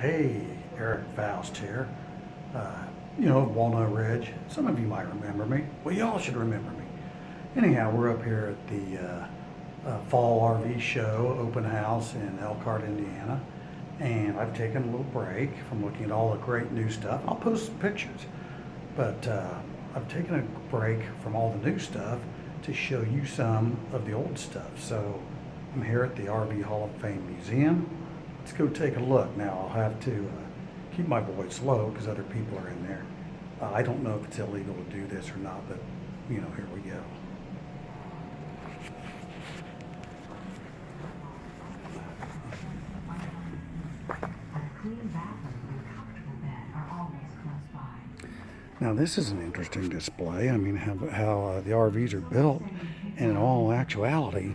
Hey, Eric Faust here. Walnut Ridge. Some of you might remember me. Well, y'all should remember me. Anyhow, we're up here at the Fall RV Show open house in Elkhart, Indiana. And I've taken a little break from looking at all the great new stuff. I'll post some pictures. But I've taken a break from all the new stuff to show you some of the old stuff. So I'm here at the RV Hall of Fame Museum. Let's go take a look. Now I'll have to keep my voice low because other people are in there. I don't know if it's illegal to do this or not, but here we go. Now this is an interesting display. I mean, how the RVs are built, and in all actuality,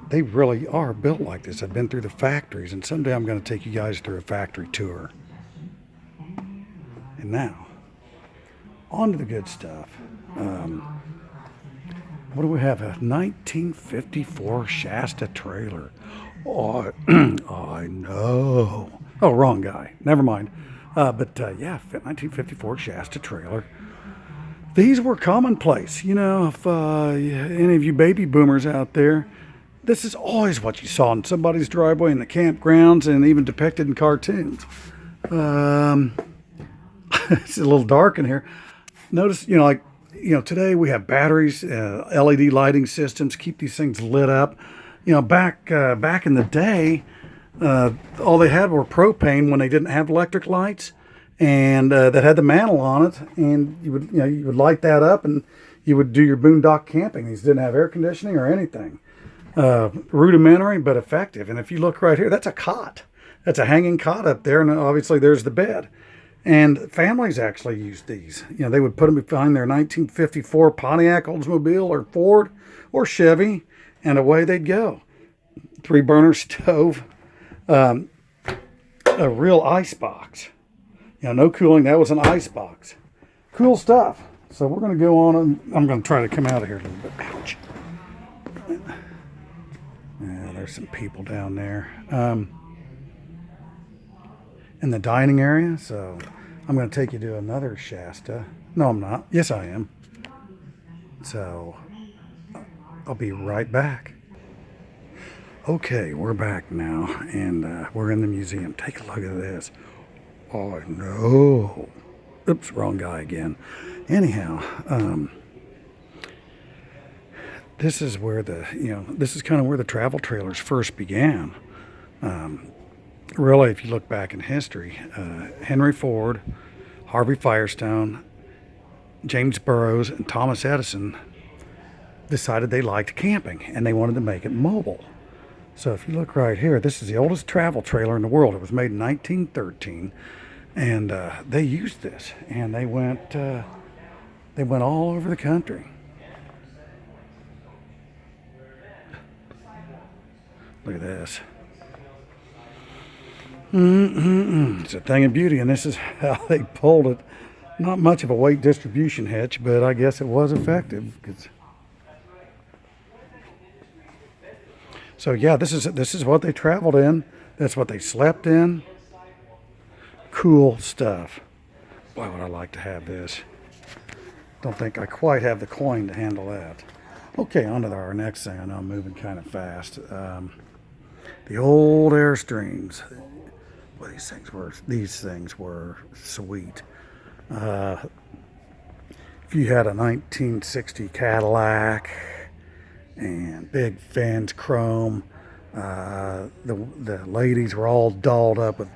they really are built like this. I've been through the factories, and someday I'm going to take you guys through a factory tour. And now, on to the good stuff. What do we have? A 1954 Shasta trailer. Oh, I know. Oh, wrong guy. Never mind. But 1954 Shasta trailer. These were commonplace. If any of you baby boomers out there, this is always what you saw in somebody's driveway, in the campgrounds, and even depicted in cartoons. It's a little dark in here. Notice, today we have batteries, LED lighting systems, keep these things lit up. Back in the day, all they had were propane when they didn't have electric lights, and that had the mantle on it, and you would light that up, and you would do your boondock camping. These didn't have air conditioning or anything. Rudimentary but effective. And if you look right here, that's a cot. That's a hanging cot up there, and obviously there's the bed. And families actually used these. They would put them behind their 1954 Pontiac Oldsmobile or Ford or Chevy, and away they'd go. 3-burner stove, a real ice box. No cooling. That was an ice box. Cool stuff. So we're going to go on, and I'm going to try to come out of here a little bit. Ouch. Yeah, there's some people down there. In the dining area, so I'm going to take you to another Shasta. No, I'm not. Yes, I am. So I'll be right back. Okay, we're back now, and we're in the museum. Take a look at this. Oh, no. Oops, wrong guy again. Anyhow, this is where this is kind of where the travel trailers first began. Really, if you look back in history, Henry Ford, Harvey Firestone, James Burroughs, and Thomas Edison decided they liked camping, and they wanted to make it mobile. So if you look right here, this is the oldest travel trailer in the world. It was made in 1913, and they used this, and they went all over the country. Look at this. It's a thing of beauty, and this is how they pulled it. Not much of a weight distribution hitch, but I guess it was effective. So yeah, this is what they traveled in. That's what they slept in. Cool stuff. Boy, would I like to have this. Don't think I quite have the coin to handle that. Okay, on to our next thing. I know I'm moving kind of fast. The old Airstreams. Well, these things were sweet. If you had a 1960 Cadillac and big fins, chrome, the ladies were all dolled up with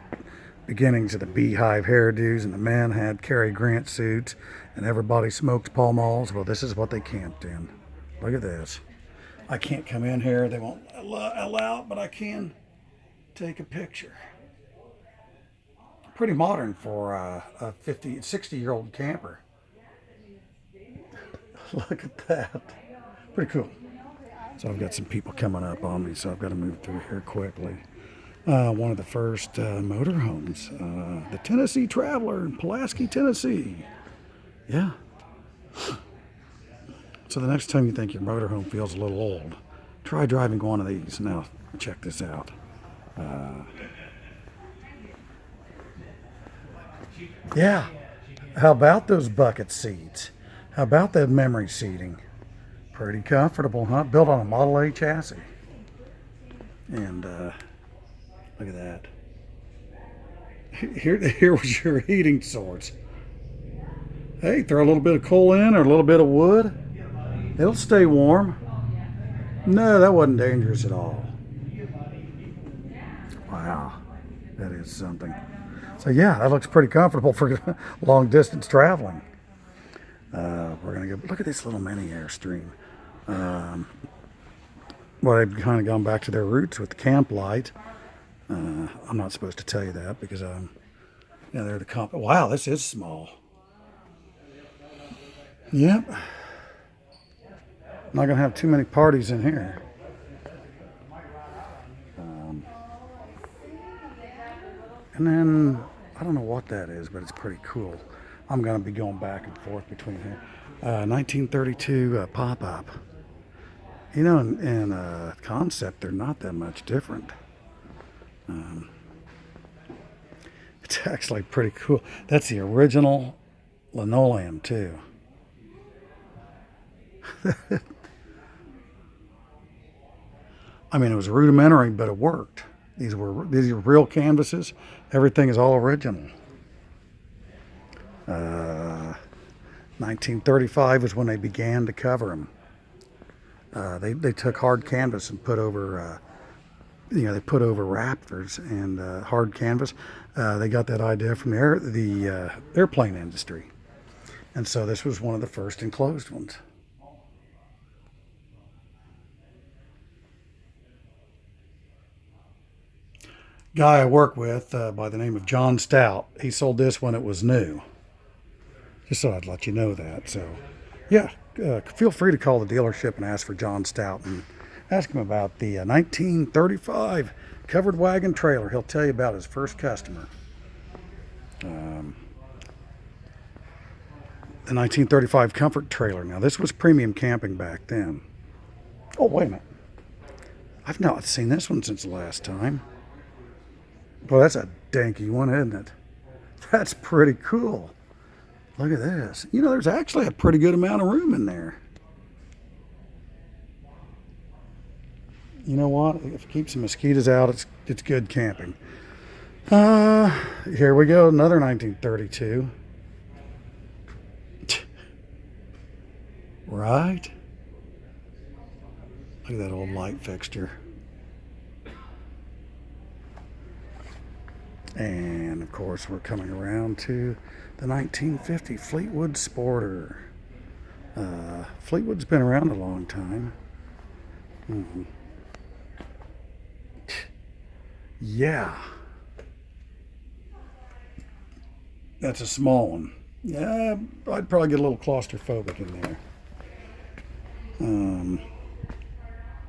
beginnings of the beehive hairdos, and the men had Cary Grant suits, and everybody smoked Pall Malls. Well, this is what they camped in. Look at this. I can't come in here. They won't allow it, but I can take a picture. Pretty modern for a 60-year-old camper. Look at that. Pretty cool. So I've got some people coming up on me, so I've got to move through here quickly. One of the first motorhomes, the Tennessee Traveler in Pulaski, Tennessee. Yeah. So the next time you think your motorhome feels a little old, try driving one of these. Now, check this out. Yeah. How about those bucket seats? How about that memory seating? Pretty comfortable, huh? Built on a Model A chassis. And look at that. Here was your heating source. Hey, throw a little bit of coal in or a little bit of wood. It'll stay warm. No, that wasn't dangerous at all. Wow, that is something. So yeah, that looks pretty comfortable for long distance traveling. We're gonna go look at this little mini Airstream. Um, well, they've kind of gone back to their roots with the camp light. I'm not supposed to tell you that because yeah, they're the comp. Wow, this is small. Yep, not gonna have too many parties in here. And then I don't know what that is, but it's pretty cool. I'm gonna be going back and forth between here. 1932 pop-up. You know, in concept, they're not that much different. It's actually pretty cool. That's the original linoleum too. I mean, it was rudimentary, but it worked. These are real canvases. Everything is all original. 1935 was when they began to cover them. They took hard canvas and put over they put over rafters and hard canvas. They got that idea from the airplane industry, and so this was one of the first enclosed ones. Guy I work with by the name of John Stout. He sold this when it was new. Just so I'd let you know that. So, yeah, feel free to call the dealership and ask for John Stout and ask him about the 1935 covered wagon trailer. He'll tell you about his first customer. The 1935 comfort trailer. Now, this was premium camping back then. Oh, wait a minute. I've not seen this one since the last time. Well, that's a danky one, isn't it? That's pretty cool. Look at this. You know, there's actually a pretty good amount of room in there. You know what? If it keeps the mosquitoes out, it's good camping. Here we go. Another 1932. Right? Look at that old light fixture. And of course, we're coming around to the 1950 Fleetwood Sporter. Fleetwood's been around a long time. Yeah, that's a small one. Yeah, I'd probably get a little claustrophobic in there.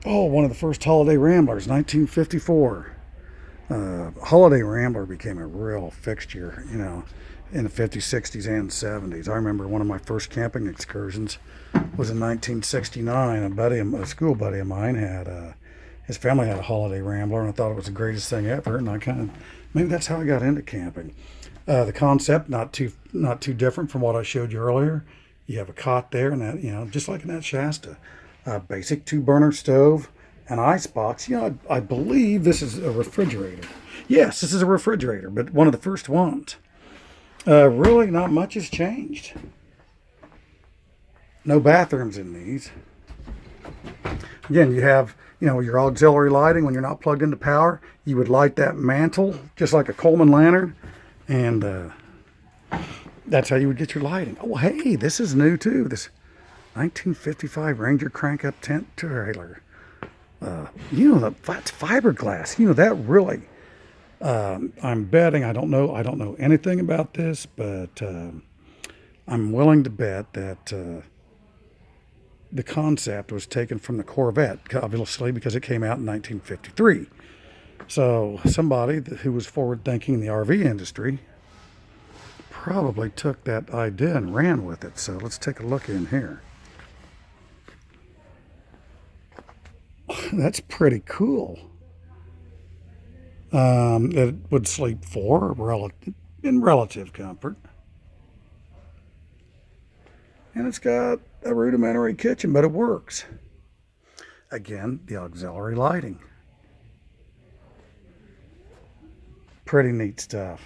Oh, one of the first Holiday Ramblers, 1954. Holiday Rambler became a real fixture, you know, in the 50s, 60s, and 70s. I remember one of my first camping excursions was in 1969. A school buddy of mine his family had a Holiday Rambler, and I thought it was the greatest thing ever. And maybe that's how I got into camping. The concept not too different from what I showed you earlier. You have a cot there, and that, you know, just like in that Shasta, basic 2-burner stove, an ice box. You know, I believe this is a refrigerator. Yes, this is a refrigerator, but one of the first ones. Really, not much has changed. No bathrooms in these. Again, you have, you know, your auxiliary lighting when you're not plugged into power. You would light that mantle just like a Coleman lantern, and that's how you would get your lighting. Oh, hey, this is new too. This 1955 Ranger crank-up tent trailer. You know, that's fiberglass. You know, that really. I'm betting. I don't know anything about this, but I'm willing to bet that the concept was taken from the Corvette, obviously, because it came out in 1953. So somebody who was forward-thinking in the RV industry probably took that idea and ran with it. So let's take a look in here. That's pretty cool. It would sleep 4 in relative comfort. And it's got a rudimentary kitchen, but it works. Again, the auxiliary lighting. Pretty neat stuff.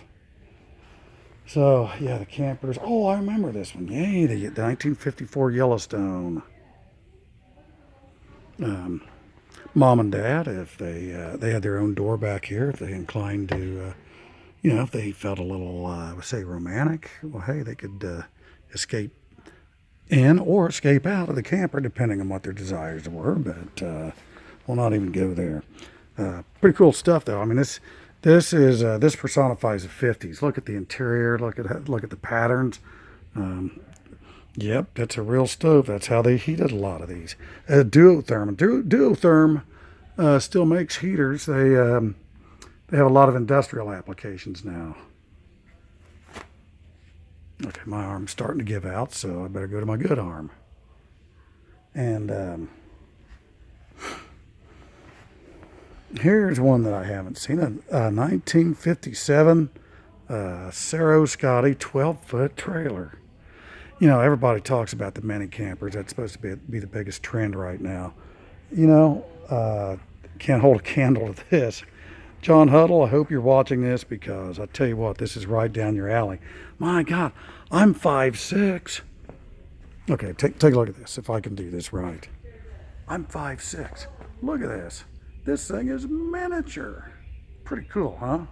So, yeah, the campers. Oh, I remember this one. Yay, the 1954 Yellowstone. Um, Mom and Dad, if they had their own door back here, if they inclined to, if they felt a little, say, romantic, well, hey, they could escape in or escape out of the camper, depending on what their desires were. But we'll not even go there. Pretty cool stuff, though. I mean, this personifies the '50s. Look at the interior. Look at the patterns. Yep, that's a real stove. That's how they heated a lot of these. Duotherm. Duotherm still makes heaters. They have a lot of industrial applications now. Okay, my arm's starting to give out, so I better go to my good arm. And here's one that I haven't seen. A 1957 Cerro Scotty 12-foot trailer. Everybody talks about the mini campers. That's supposed to be the biggest trend right now. Can't hold a candle to this. John Huddle, I hope you're watching this, because I tell you what, this is right down your alley. My God, I'm 5'6". Okay, take a look at this, if I can do this right. I'm 5'6". Look at this. This thing is miniature. Pretty cool, huh?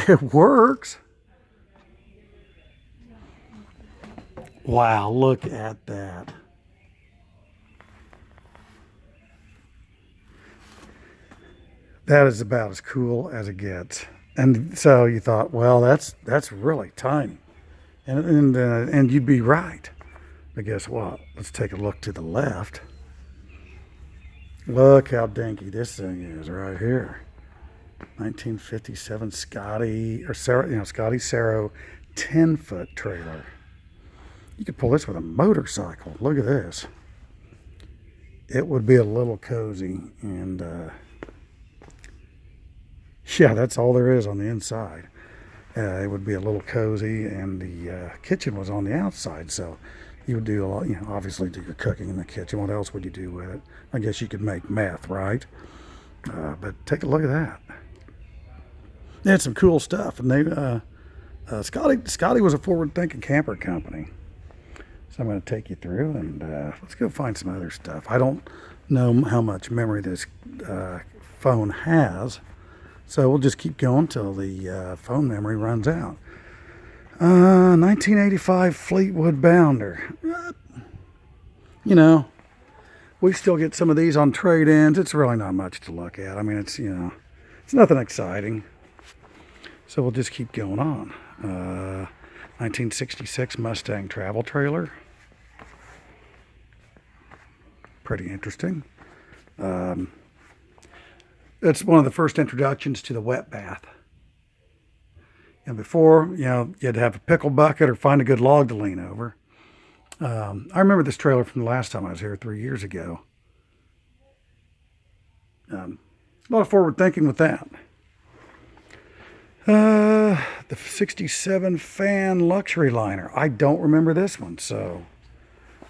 It works. Wow, look at that. That is about as cool as it gets. And so you thought, well, that's really tiny, and you'd be right. But guess what? Let's take a look to the left. Look how dinky this thing is right here. 1957 Scotty Cerro 10-foot trailer. You could pull this with a motorcycle. Look at this. It would be a little cozy, and yeah, that's all there is on the inside. It would be a little cozy, and the kitchen was on the outside, so you would do a lot, obviously do your cooking in the kitchen. What else would you do with it? I guess you could make meth, right? But take a look at that. They had some cool stuff, and Scotty was a forward-thinking camper company. So I'm going to take you through, and let's go find some other stuff. I don't know how much memory this phone has, so we'll just keep going till the phone memory runs out. 1985 Fleetwood Bounder. We still get some of these on trade-ins. It's really not much to look at. I mean, it's nothing exciting. So we'll just keep going on. 1966 Mustang travel trailer. Pretty interesting. It's one of the first introductions to the wet bath. And before, you had to have a pickle bucket or find a good log to lean over. I remember this trailer from the last time I was here 3 years ago. A lot of forward thinking with that. The 67 Fan Luxury Liner. I don't remember this one, so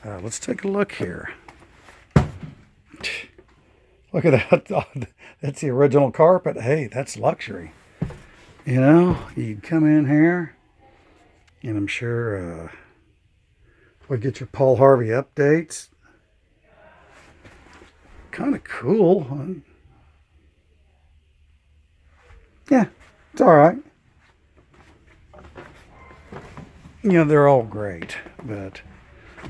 let's take a look here. Look at that. That's the original carpet. Hey, that's luxury. You'd come in here, and I'm sure we'd get your Paul Harvey updates. Kind of cool. Yeah, it's all right. They're all great, but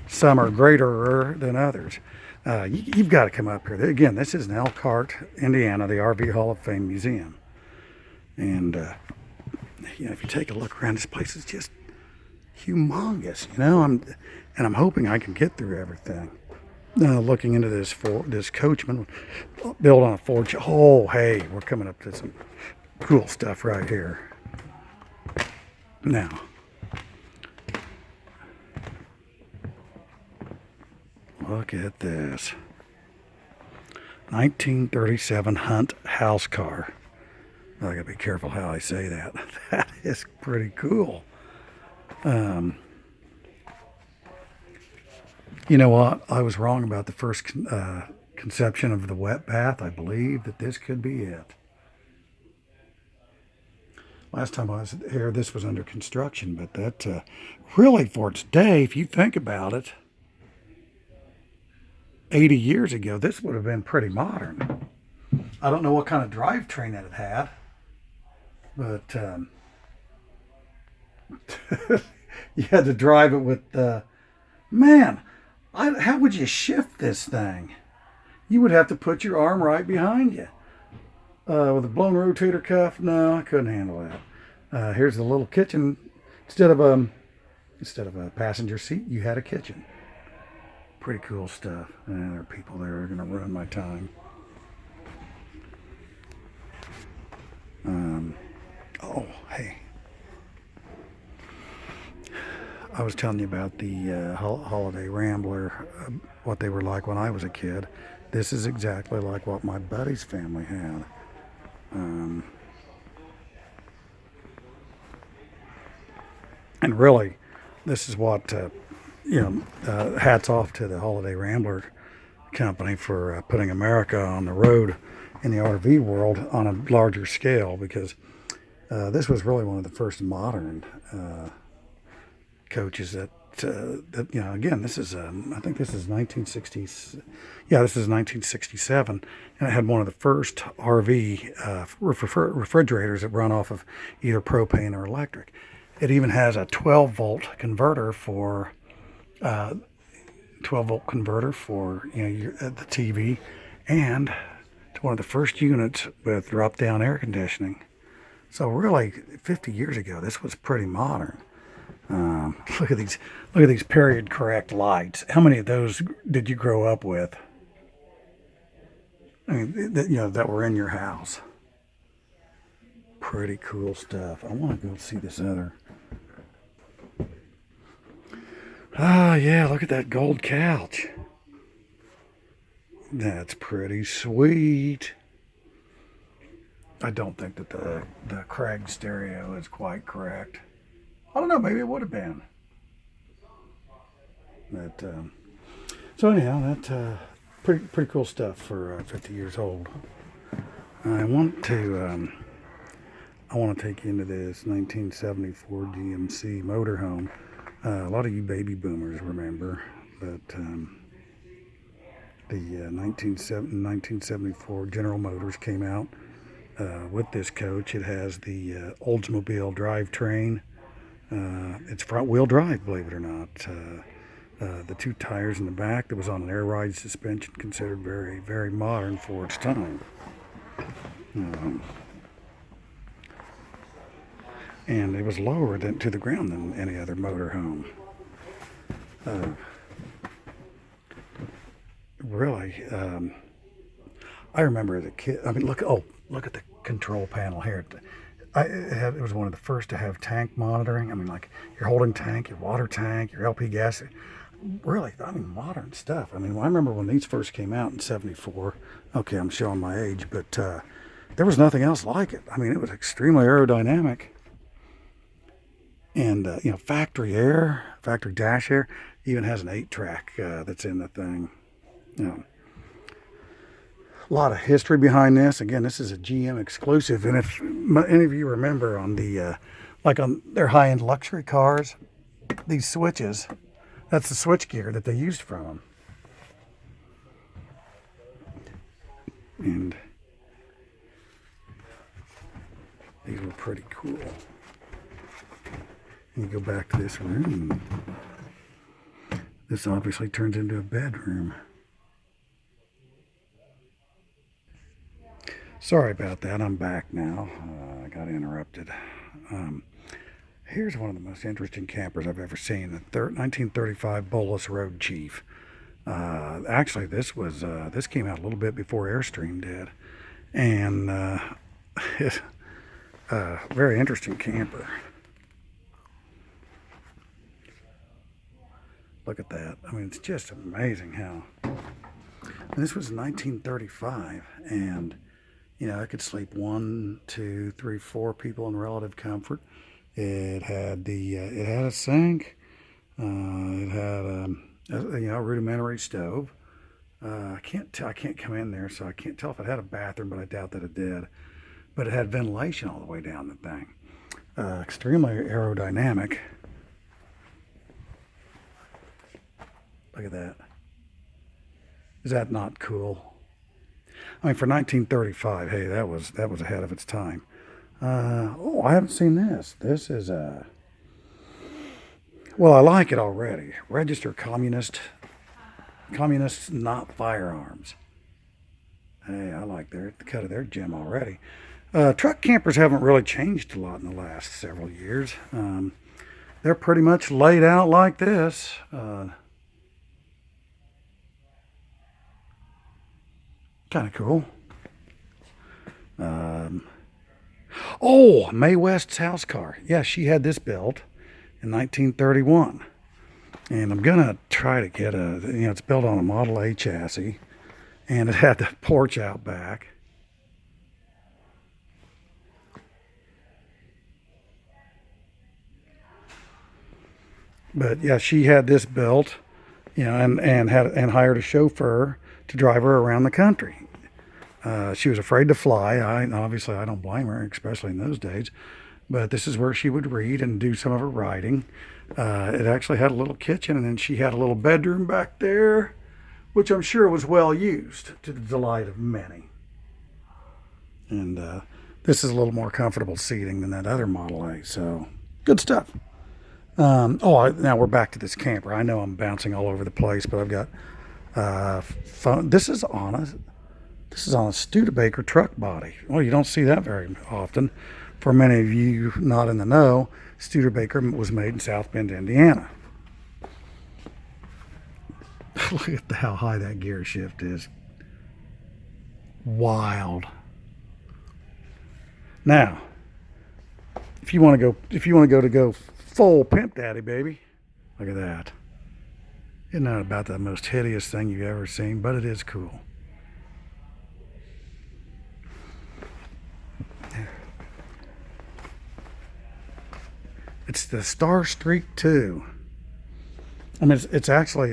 some are greater than others. You've got to come up here. Again, this is in Elkhart, Indiana, the RV Hall of Fame Museum. And, if you take a look around, this place is just humongous, I'm hoping I can get through everything. Looking into this Coachman built on a Ford. Oh, hey, we're coming up to some cool stuff right here. Now, look at this. 1937 Hunt house car. I gotta be careful how I say that. That is pretty cool. Um, you know what? I was wrong about the first conception of the wet bath. I believe that this could be it. Last time I was here, this was under construction, but that really, for its day, if you think about it, 80 years ago, this would have been pretty modern. I don't know what kind of drivetrain that it had, but you had to drive it with man. How would you shift this thing? You would have to put your arm right behind you. With a blown rotator cuff, no, I couldn't handle that. Here's the little kitchen. Instead of a passenger seat, you had a kitchen. Pretty cool stuff. And there are people there who are going to ruin my time. Oh, hey. I was telling you about the Holiday Rambler, what they were like when I was a kid. This is exactly like what my buddy's family had. And really, this is what, hats off to the Holiday Rambler company for putting America on the road in the RV world on a larger scale, because this was really one of the first modern coaches that again, this is I think this is 1960s. Yeah, this is 1967, and it had one of the first RV refrigerators that run off of either propane or electric. It even has a 12-volt converter for 12-volt converter for the TV, and it's one of the first units with drop-down air conditioning. So really, 50 years ago, this was pretty modern. Look at these period correct lights. How many of those did you grow up with? I mean, that were in your house. Pretty cool stuff. I want to go see this other. Ah, yeah, look at that gold couch. That's pretty sweet. I don't think that the Craig stereo is quite correct. I don't know, maybe it would have been. But, so anyhow, that's pretty cool stuff for 50 years old. I want to take you into this 1974 GMC motorhome. A lot of you baby boomers remember, but the 1974 General Motors came out with this coach. It has the Oldsmobile drivetrain. It's front-wheel drive, believe it or not. The two tires in the back that was on an air ride suspension, considered very, very modern for its time. And it was lower to the ground than any other motorhome. Really, I remember as a kid. I mean, look at the control panel here. It was one of the first to have tank monitoring. I mean, like your holding tank, your water tank, your LP gas. Really, I mean, modern stuff. I mean, I remember when these first came out in '74. Okay, I'm showing my age, but there was nothing else like it. I mean, it was extremely aerodynamic. And, factory dash air, even has an 8-track that's in the thing. A lot of history behind this. Again, this is a GM exclusive. And if any of you remember on on their high-end luxury cars, these switches, that's the switch gear that they used from them. And these were pretty cool. You go back to this room. This obviously turns into a bedroom. Sorry about that. I'm back now. I got interrupted. Here's one of the most interesting campers I've ever seen. The 1935 Bolus Road Chief. Actually, this came out a little bit before Airstream did, and it's a very interesting camper. Look at that. I mean, it's just amazing how. And this was 1935, and It could sleep one, two, three, four people in relative comfort. It had a sink. It had a rudimentary stove. I can't come in there, so I can't tell if it had a bathroom, but I doubt that it did. But it had ventilation all the way down the thing. Extremely aerodynamic. Look at that. Is that not cool? I mean, for 1935, hey, that was ahead of its time. I haven't seen this. This is a well, I like it already. Register communists, not firearms. Hey, I like the cut of their gem already. Truck campers haven't really changed a lot in the last several years. They're pretty much laid out like this. Kind of cool. Oh, Mae West's house car. Yeah, she had this built in 1931. And I'm going to try to get it's built on a Model A chassis. And it had the porch out back. But yeah, she had this built, and hired a chauffeur to drive her around the country. She was afraid to fly. Obviously I don't blame her, especially in those days. But this is where she would read and do some of her writing. It actually had a little kitchen, and then she had a little bedroom back there, which I'm sure was well used to the delight of many. And this is a little more comfortable seating than that other Model A. So good stuff. Now we're back to this camper. I know I'm bouncing all over the place, but I've got phone. This is on a Studebaker truck body. Well, you don't see that very often. For many of you not in the know, Studebaker was made in South Bend, Indiana. Look at how high that gear shift is. Wild. Now, if you want to go full pimp daddy, baby, look at that. Isn't that about the most hideous thing you've ever seen? But it is cool. It's the Star Streak 2. I mean, it's actually